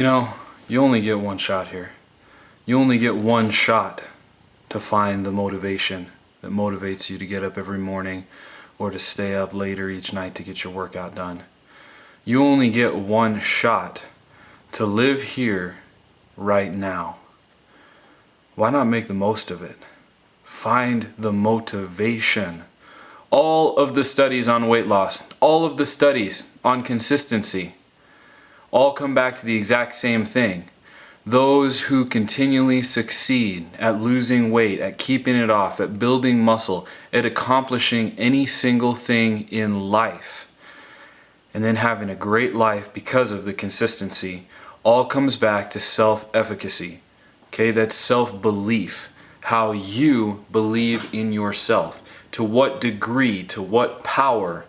You know, you only get one shot here. You only get one shot to find the motivation that motivates you to get up every morning or to stay up later each night to get your workout done. You only get one shot to live here right now. Why not make the most of it? Find the motivation. All of the studies on weight loss, all of the studies on consistency, all come back to the exact same thing. Those who continually succeed at losing weight, at keeping it off, at building muscle, at accomplishing any single thing in life, and then having a great life because of the consistency, all comes back to self-efficacy. Okay, that's self-belief. How you believe in yourself. To what degree, to what power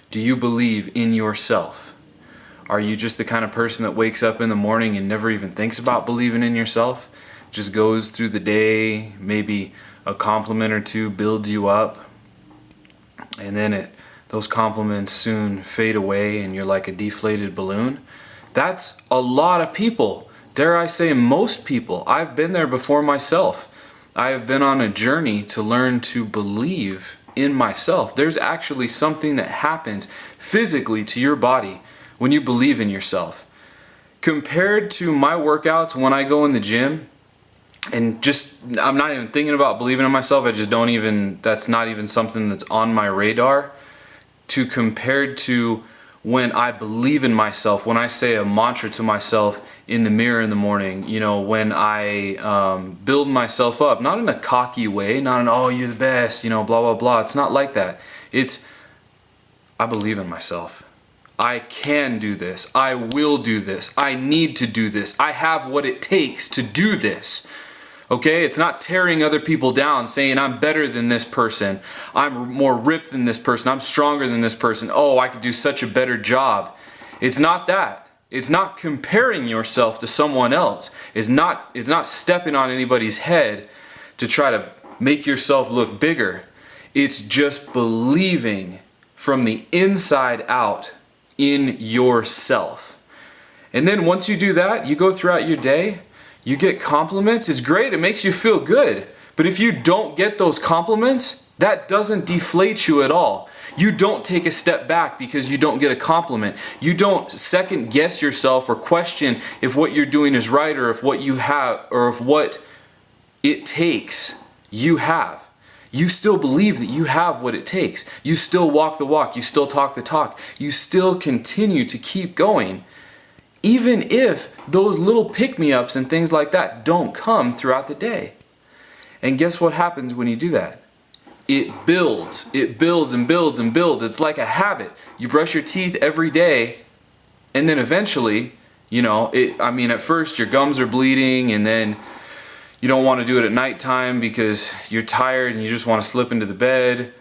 do you believe in yourself? Are you just the kind of person that wakes up in the morning and never even thinks about believing in yourself? Just goes through the day, maybe a compliment or two builds you up, and then those compliments soon fade away and you're like a deflated balloon? That's a lot of people. Dare I say most people. I've been there before myself. I have been on a journey to learn to believe in myself. There's actually something that happens physically to your body when you believe in yourself. Compared to my workouts when I go in the gym, and I'm not even thinking about believing in myself, that's not even something that's on my radar, to compared to when I believe in myself, when I say a mantra to myself in the mirror in the morning, when I build myself up, not in a cocky way, not in, oh, you're the best, blah, blah, blah. It's not like that. It's, I believe in myself. I can do this. I will do this. I need to do this. I have what it takes to do this. Okay? It's not tearing other people down, saying I'm better than this person. I'm more ripped than this person. I'm stronger than this person. Oh, I could do such a better job. It's not that. It's not comparing yourself to someone else. It's not stepping on anybody's head to try to make yourself look bigger. It's just believing from the inside out in yourself. And then once you do that, you go throughout your day, you get compliments. It's great, it makes you feel good. But if you don't get those compliments, that doesn't deflate you at all. You don't take a step back because you don't get a compliment. You don't second guess yourself or question if what you're doing is right, or if what you have, or if what it takes you have. You still believe that you have what it takes. You still walk the walk. You still talk the talk. You still continue to keep going. Even if those little pick-me-ups and things like that don't come throughout the day. And guess what happens when you do that? It builds. It builds and builds and builds. It's like a habit. You brush your teeth every day, and then eventually, at first your gums are bleeding, and then you don't want to do it at nighttime because you're tired and you just want to slip into the bed.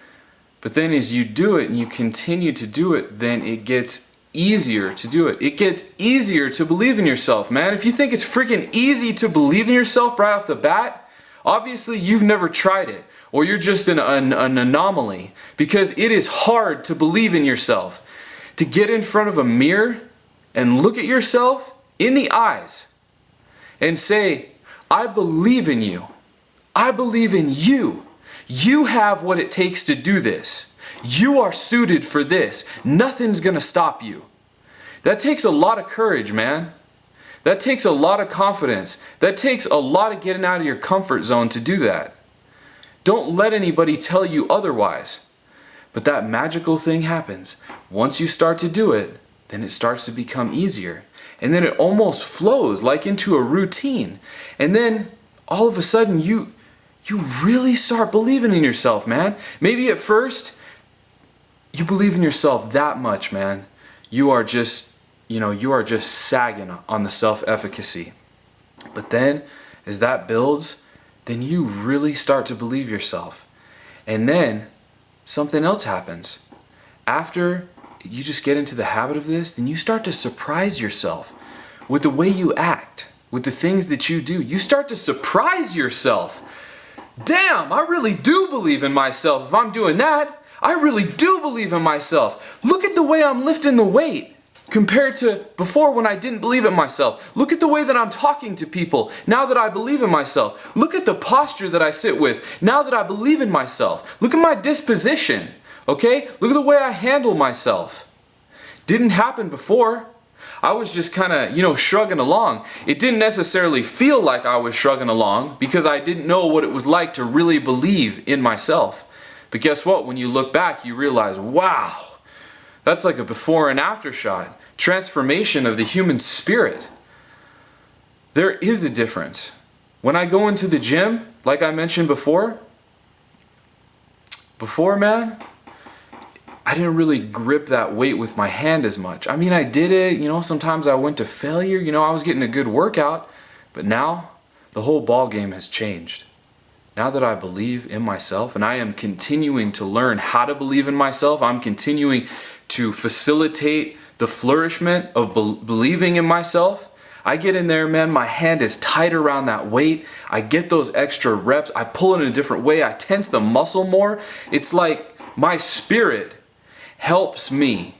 But then as you do it and you continue to do it, then it gets easier to do it. It gets easier to believe in yourself, man. If you think it's freaking easy to believe in yourself right off the bat, obviously you've never tried it, or you're just an anomaly, because it is hard to believe in yourself. To get in front of a mirror and look at yourself in the eyes and say, I believe in you. I believe in you. You have what it takes to do this. You are suited for this. Nothing's gonna stop you. That takes a lot of courage, man. That takes a lot of confidence. That takes a lot of getting out of your comfort zone to do that. Don't let anybody tell you otherwise. But that magical thing happens. Once you start to do it, then it starts to become easier. And then it almost flows like into a routine. And then all of a sudden you really start believing in yourself, man. Maybe at first you believe in yourself that much, man. You are just sagging on the self-efficacy. But then as that builds, then you really start to believe yourself. And then something else happens. After you just get into the habit of this, then you start to surprise yourself with the way you act, with the things that you do. You start to surprise yourself. Damn, I really do believe in myself if I'm doing that. I really do believe in myself. Look at the way I'm lifting the weight. compared to before when I didn't believe in myself. Look at the way that I'm talking to people now that I believe in myself. Look at the posture that I sit with now that I believe in myself. Look at my disposition, okay? Look at the way I handle myself. Didn't happen before. I was just kind of, shrugging along. It didn't necessarily feel like I was shrugging along because I didn't know what it was like to really believe in myself. But guess what? When you look back, you realize, wow, that's like a before and after shot. Transformation of the human spirit. There is a difference. When I go into the gym, like I mentioned before, man, I didn't really grip that weight with my hand as much. I mean, I did it, sometimes I went to failure, I was getting a good workout, but now the whole ball game has changed. Now that I believe in myself and I am continuing to learn how to believe in myself, I'm continuing to facilitate the flourishment of believing in myself. I get in there, man, my hand is tight around that weight. I get those extra reps. I pull it in a different way. I tense the muscle more. It's like my spirit helps me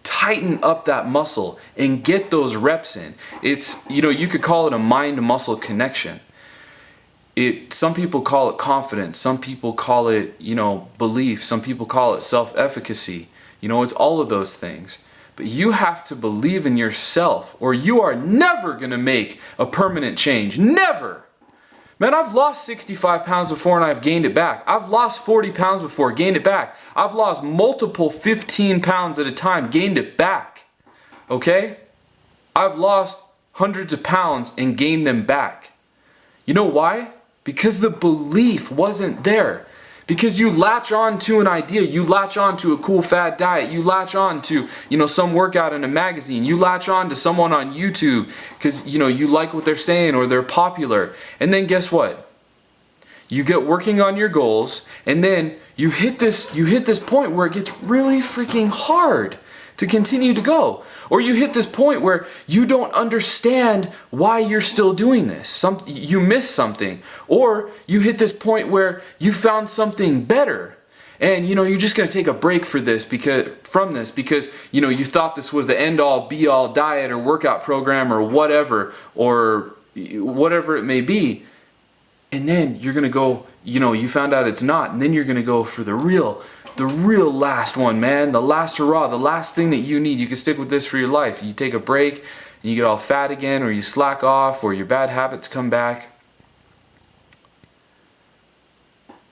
tighten up that muscle and get those reps in. It's, you could call it a mind-muscle connection. Some people call it confidence. Some people call it, belief. Some people call it self-efficacy. It's all of those things. But you have to believe in yourself or you are never going to make a permanent change. Never. Man, I've lost 65 pounds before and I've gained it back. I've lost 40 pounds before, gained it back. I've lost multiple 15 pounds at a time, gained it back. Okay? I've lost hundreds of pounds and gained them back. You know why? Because the belief wasn't there. Because you latch on to an idea, you latch on to a cool fad diet, you latch on to, some workout in a magazine, you latch on to someone on YouTube because, you like what they're saying or they're popular. And then guess what? You get working on your goals and then you hit this point where it gets really freaking hard to continue to go. Or you hit this point where you don't understand why you're still doing this. You miss something. Or you hit this point where you found something better. And you're just gonna take a break from this because you thought this was the end all be all diet or workout program or whatever it may be. And then you're gonna go, you found out it's not, and then you're gonna go for the real last one, man. The last hurrah, the last thing that you need. You can stick with this for your life. You take a break and you get all fat again, or you slack off, or your bad habits come back.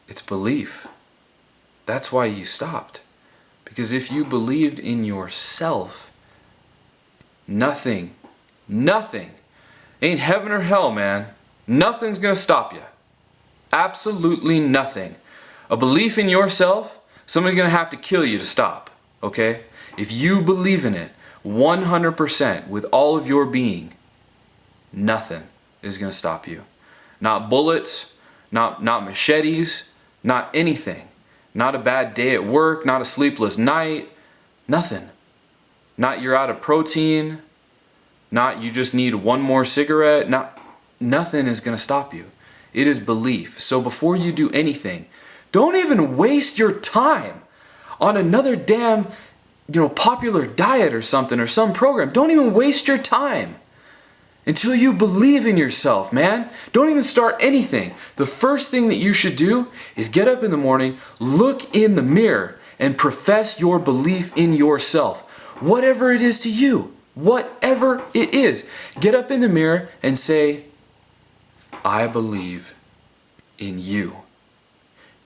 It's belief. That's why you stopped. Because if you believed in yourself, nothing, ain't heaven or hell, man. Nothing's gonna stop you. Absolutely nothing. A belief in yourself, somebody's gonna have to kill you to stop, okay? If you believe in it 100% with all of your being, nothing is gonna stop you. Not bullets, not machetes, not anything. Not a bad day at work, not a sleepless night, nothing. Not you're out of protein, not you just need one more cigarette, nothing is gonna stop you. It is belief. So before you do anything, don't even waste your time on another damn, popular diet or something or some program. Don't even waste your time until you believe in yourself, man. Don't even start anything. The first thing that you should do is get up in the morning, look in the mirror, and profess your belief in yourself. Whatever it is to you, whatever it is. Get up in the mirror and say, I believe in you.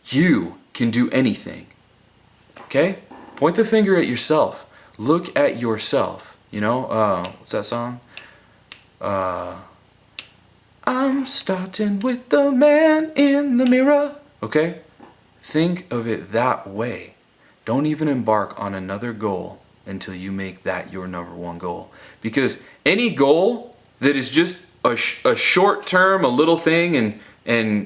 You can do anything. Okay? Point the finger at yourself. Look at yourself. What's that song? I'm starting with the man in the mirror. Okay? Think of it that way. Don't even embark on another goal until you make that your number one goal. Because any goal that is just a short term, a little thing, and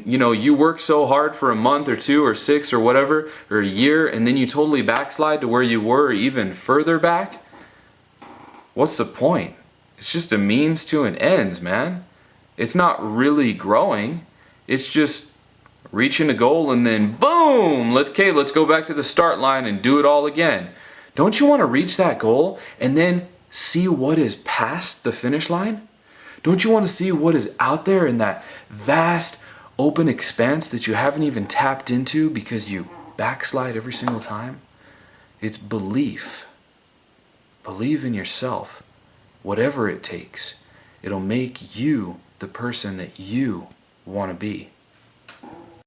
you work so hard for a month or two or 6 or whatever, or a year, and then you totally backslide to where you were or even further back, what's the point? It's just a means to an ends, man. It's not really growing. It's just reaching a goal and then boom, let's go back to the start line and do it all again. Don't you want to reach that goal and then see what is past the finish line? Don't you want to see what is out there in that vast open expanse that you haven't even tapped into because you backslide every single time? It's belief. Believe in yourself. Whatever it takes, it'll make you the person that you want to be.